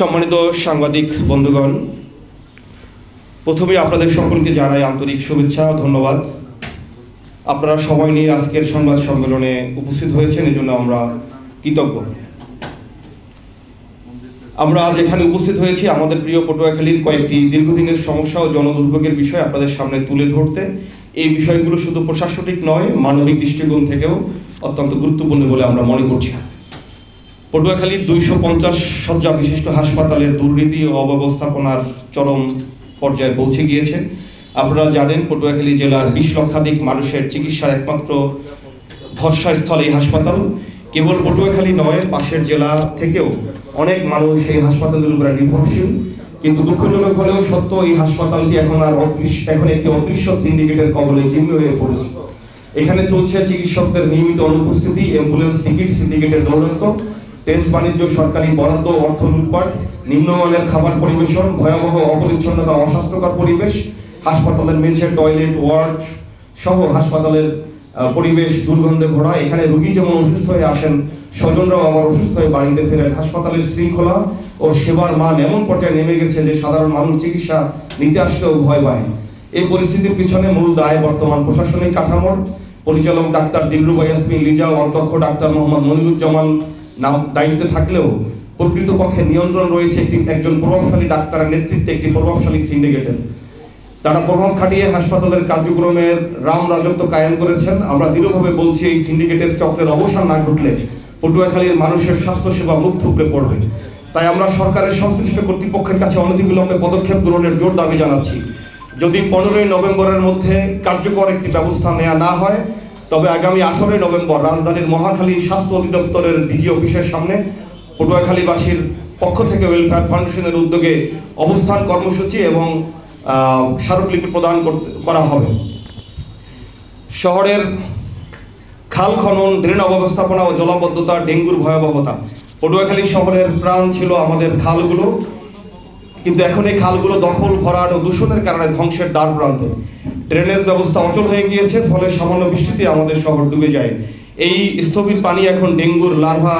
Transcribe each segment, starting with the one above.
সম্মানিত সাংবাদিক বন্ধুগণ, প্রথমে আপনাদের সকলকে জানাই আন্তরিক শুভেচ্ছা ও ধন্যবাদ। আপনারা সময় নিয়ে আজকের সংবাদ সম্মেলনে উপস্থিত হয়েছেন, এজন্য আমরা কৃতজ্ঞ। আমরা আজ এখানে উপস্থিত হয়েছি আমাদের প্রিয় পটুয়াখালীর কয়েকটি দীর্ঘদিনের সমস্যা ও জনদুর্ভোগের বিষয় আপনাদের সামনে তুলে ধরতে। এই বিষয়গুলো শুধু প্রশাসনিক নয়, মানবিক দৃষ্টিকোণ থেকেও অত্যন্ত গুরুত্বপূর্ণ বলে আমরা মনে করছি। পটুয়াখালীর 250 শয্যা বিশিষ্ট হাসপাতালের দুর্নীতি ও অব্যবস্থাপনার চরম পর্যায়ে পৌঁছে গিয়েছে। আপনারা জানেন, পটুয়াখালী জেলার 20 লক্ষাধিক মানুষের চিকিৎসার একমাত্র ভরসাস্থল এই হাসপাতাল। কেবল পটুয়াখালী নয়, পাশের জেলা থেকেও অনেক মানুষ এই হাসপাতালের উপরে নির্ভরশীল। কিন্তু দুঃখজনক হলেও সত্য, এই হাসপাতালটি এখন একটি অদৃশ্য সিন্ডিকেটের কবলে জিম্মি হয়ে পড়েছে। এখানে চলছে চিকিৎসকদের নিয়মিত অনুপস্থিতি, অ্যাম্বুলেন্স টিকিট সিন্ডিকেটের দৌরাত্ম্য, টেস্ট বাণিজ্য, সরকারি বরাদ্দ, অর্থ লুটপাট, নিম্নমানের খাবার পরিবেশন, ভয়াবহ অপরিচ্ছন্নতা, অস্বাস্থ্যকর পরিবেশ, হাসপাতালের মেঝে, টয়লেট, ওয়ার্ড সহ হাসপাতালের পরিবেশ দুর্গন্ধে ভরা। এখানে রোগী যেমন অসুস্থ হয়ে আসেন, স্বজনরাও আবার অসুস্থ হয়ে বাড়িতে ফেরেন। হাসপাতালের শৃঙ্খলা ও সেবার মান এমন পর্যায়ে নেমে গেছে যে সাধারণ মানুষ চিকিৎসা নিতে আসতেও ভয় পায়। এই পরিস্থিতির পিছনে মূল দায় বর্তমান প্রশাসনিক কাঠামোর। পরিচালক ডাক্তার দিলরুবা ইয়াসমিন লিজা ও অধ্যক্ষ ডাক্তার মোহাম্মদ মনিরুজ্জামান দায়িত্বে থাকলেও প্রকৃতপক্ষে নিয়ন্ত্রণ রয়েছে একজন প্রভাবশালী ডাক্তারের নেতৃত্বে একটি প্রভাবশালী সিন্ডিকেটের। তারা প্রভাব খাটিয়ে হাসপাতালের কার্যক্রমের রাম রাজত্ব কায়েম করেছেন। আমরা দৃঢ়ভাবে বলছি, এই সিন্ডিকেটের চক্রের অবসান না ঘটলে পটুয়াখালীর মানুষের স্বাস্থ্যসেবা মুখ থুবড়ে পড়বে। তাই আমরা সরকারের সংশ্লিষ্ট কর্তৃপক্ষের কাছে অনতিবিলম্বে পদক্ষেপ গ্রহণের জোর দাবি জানাচ্ছি। যদি 15ই নভেম্বরের মধ্যে কার্যকর একটি ব্যবস্থা নেওয়া না হয়, তবে আগামী 18ই নভেম্বর রাজধানীর মহাখালী স্বাস্থ্য অধিদপ্তরের ডিজি অফিসের সামনে পটুয়াখালীবাসীর পক্ষ থেকে ওয়েলফেয়ার ফাউন্ডেশনের উদ্যোগে অবস্থান কর্মসূচি এবং স্মারকলিপি প্রদান করা হবে। শহরের খাল খনন, ড্রেন অব্যবস্থাপনা ও জলাবদ্ধতা, ডেঙ্গুর ভয়াবহতা। পটুয়াখালী শহরের প্রাণ ছিল আমাদের খালগুলো, কিন্তু এখন এই খালগুলো দখল, ভরাট ও দূষণের কারণে ধ্বংসের দ্বার প্রান্তে। ড্রেনেজ ব্যবস্থা অচল হয়ে গিয়েছে, ফলে সামান্য বৃষ্টিতে আমাদের শহর ডুবে যায়। এই স্থবির পানি এখন ডেঙ্গুর লার্ভা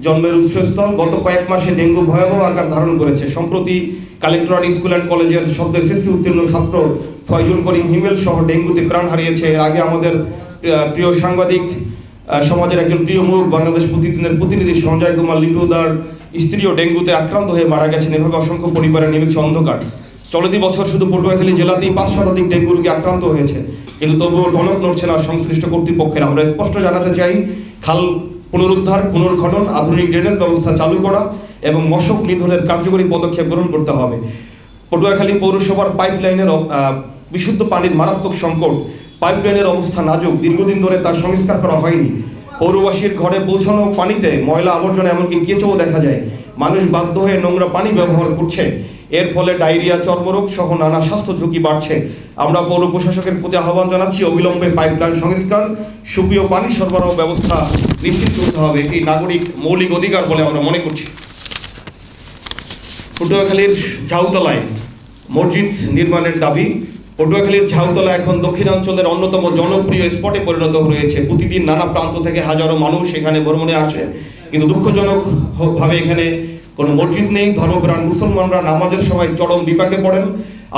জন্মের উৎসস্থল। গত কয়েক মাসে ডেঙ্গু ভয়াবহ আকার ধারণ করেছে। সম্প্রতি কালেক্টরেট স্কুল অ্যান্ড কলেজের সদ্য এসএসসি উত্তীর্ণ ছাত্র ফয়জুল করিম হিমেল সহ ডেঙ্গুতে প্রাণ হারিয়েছে। এর আগে আমাদের প্রিয় সাংবাদিক সমাজের একজন প্রিয় মুখ, বাংলাদেশ প্রতিদিনের প্রতিনিধি সঞ্জয় কুমার লিটুদার স্ত্রীও ডেঙ্গুতে আক্রান্ত হয়ে মারা গেছেন। এভাবে অসংখ্য পরিবারে নেমেছে অন্ধকার। চলতি বছর শুধু পটুয়াখালী জেলাতেই 5 শতাধিক ডেঙ্গু রোগী আক্রান্ত হয়েছে, কিন্তু তবুও টনক নড়ছে না সংশ্লিষ্ট কর্তৃপক্ষের। আমরা স্পষ্ট জানাতে চাই, খাল পুনরুদ্ধার, পুনর্খনন, আধুনিক ড্রেনেজ ব্যবস্থা চালু করা এবং মশক নিধনের কার্যকরী পদক্ষেপ গ্রহণ করতে হবে। পটুয়াখালী পৌরসভার পাইপলাইনের বিশুদ্ধ পানির মারাত্মক সংকট। পাইপলাইনের অবস্থা নাজুক, দীর্ঘদিন ধরে তার সংস্কার করা হয়নি। পৌরবাসীর ঘরে পৌঁছানো পানিতে ময়লা আবর্জনা এমনকি কেঁচোও দেখা যায়। মানুষ বাধ্য হয়ে নোংরা পানি ব্যবহার করছে। এর ফলে ডায়রিয়া, চর্মরোগ সহ নানা স্বাস্থ্য ঝুঁকি বাড়ছে। আমরা পৌর প্রশাসকের প্রতি আহ্বান জানাচ্ছি, অবিলম্বে পাইপলাইন সংস্কার, সুপেয় পানি সরবরাহ ব্যবস্থা নিশ্চিত করতে হবে। এটি নাগরিক মৌলিক অধিকার বলে আমরা মনে করছি। পটুয়াখালীর ঝাউতলায় মসজিদ নির্মাণের দাবি। পটুয়াখালীর ঝাউতলা এখন দক্ষিণাঞ্চলের অন্যতম জনপ্রিয় স্পটে পরিণত হয়েছে। প্রতিদিন নানা প্রান্ত থেকে হাজারো মানুষ এখানে ভ্রমণে আসে, কিন্তু দুঃখজনকভাবে এখানে কোনো মসজিদ নেই। ধর্মপ্রাণ মুসলমানরা নামাজের সময় চরম বিপাকে পড়েন।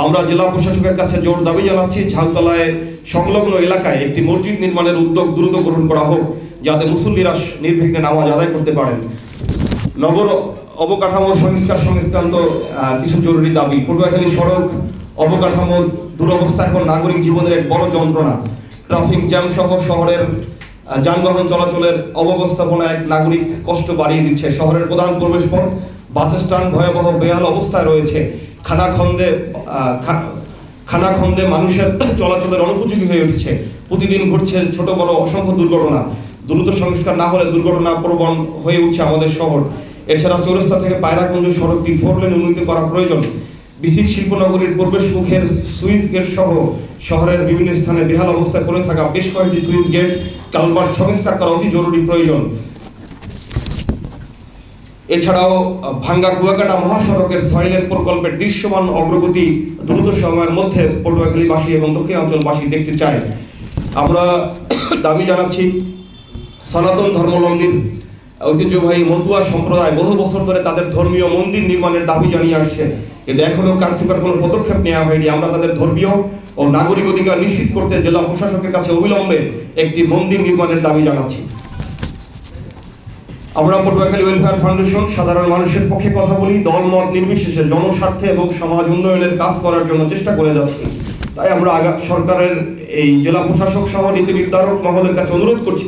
আমরা জেলা প্রশাসকের কাছে জোর দাবি জানাচ্ছি, ঝাউতলায় সংলগ্ন এলাকায় একটি মসজিদ নির্মাণের উদ্যোগ দ্রুত গ্রহণ করা হোক, যাতে মুসল্লিরা নির্বিঘ্নে নামাজ আদায় করতে পারেন। নগর অবকাঠামো সংক্রান্ত কিছু জরুরি দাবি। পটুয়াখালী সড়ক অবকাঠামোর দুরবস্থা এখন নাগরিক জীবনের এক বড় যন্ত্রণা। ট্রাফিক জ্যাম সহ শহরের যানবাহন চলাচলের অব্যবস্থাপনা এক নাগরিক কষ্ট বাড়িয়ে দিচ্ছে। শহরের প্রধান প্রবেশপথ, বাস স্ট্যান্ড ভয়াবহ বেহাল অবস্থায় রয়েছে। খানাখন্দে মানুষের চলাচলের অনুপযোগী হয়ে উঠছে। প্রতিদিন ঘটছে ছোট বড় অসংখ্য দুর্ঘটনা। দ্রুত সংস্কার না হলে দুর্ঘটনা প্রবণ হয়ে উঠছে আমাদের শহর। এছাড়া চৌরাস্তা থেকে পায়রাকুঞ্জ সড়কটি 4 লেন উন্নতি করা প্রয়োজন। বিসিক শিল্পনগরীর প্রবেশ মুখের সুইচ গেট সহ শহরের বিভিন্ন স্থানে বেহাল অবস্থায় পড়ে থাকা বেশ কয়েকটি সুইচ গেট, কালভার্ট সংস্কার করা অতি জরুরি প্রয়োজন। এছাড়াও ভাঙ্গা কুয়াকাটা মহাসড়কের 6 লেন প্রকল্পের দৃশ্যমান অগ্রগতি দ্রুত সময়ের মধ্যে পটুয়াখালীবাসী এবং দক্ষিণাঞ্চলবাসী দেখতে চায়। আমরা দাবি জানাচ্ছি, সনাতন ধর্মাবলম্বীর ঐতিহ্যবাহী মতুয়া সম্প্রদায় বহু বছর ধরে তাদের ধর্মীয় মন্দির নির্মাণের দাবি জানিয়ে আসছে, কিন্তু এখনো কার্যকর কোনো পদক্ষেপ নেওয়া হয়নি। আমরা তাদের ধর্মীয় ও নাগরিক অধিকার নিশ্চিত করতে জেলা প্রশাসকের কাছে অবিলম্বে একটি মন্দির নির্মাণের দাবি জানাচ্ছি। আমরা পটুয়াখালী ওয়েলফেয়ার ফাউন্ডেশন সাধারণ মানুষের পক্ষে কথা বলি, দলমত নির্বিশেষে জনস্বার্থে এবং সমাজ উন্নয়নের কাজ করার জন্য চেষ্টা করে যাচ্ছি। তাই আমরা সরকারের এই জেলা প্রশাসক সহ নীতি নির্ধারক মহলের কাছে অনুরোধ করছি,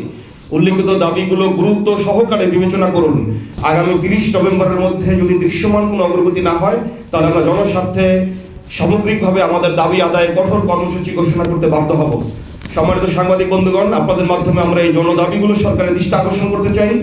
উল্লিখিত দাবিগুলো গুরুত্ব সহকারে বিবেচনা করুন। আগামী 30 নভেম্বরের মধ্যে যদি দৃশ্যমান কোনো অগ্রগতি না হয়, তাহলে আমরা জনস্বার্থে সামগ্রিকভাবে আমাদের দাবি আদায়ে কঠোর কর্মসূচি ঘোষণা করতে বাধ্য হব। সম্মানিত সাংবাদিক বন্ধুগণ, আপনাদের মাধ্যমে আমরা এই জনদাবিগুলো সরকারের দৃষ্টি আকর্ষণ করতে চাই।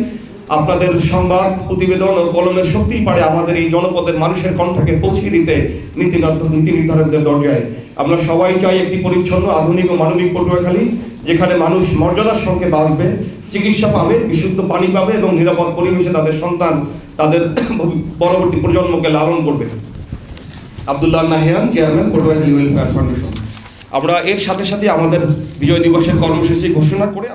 আপনাদের সংবাদ, প্রতিবেদন ও কলমের শক্তিই পারে আমাদের এই জনপদের মানুষের কণ্ঠকে পৌঁছে দিতে নীতি নির্ধারকদের দরজায়। আমরা সবাই চাই একটি পরিচ্ছন্ন, আধুনিক ও মানবিক পটুয়াখালী, যেখানে মানুষ মর্যাদার সঙ্গে বাঁচবে, চিকিৎসা পাবে, বিশুদ্ধ পানি পাবে এবং নিরাপদ পরিবেশে তাদের সন্তান, তাদের পরবর্তী প্রজন্মকে লালন করবে। Abdullah Nahiyan, chairman, Patuakhali welfare foundation. আমরা এর সাথে সাথে আমাদের বিজয় দিবসের কর্মসূচি ঘোষণা করে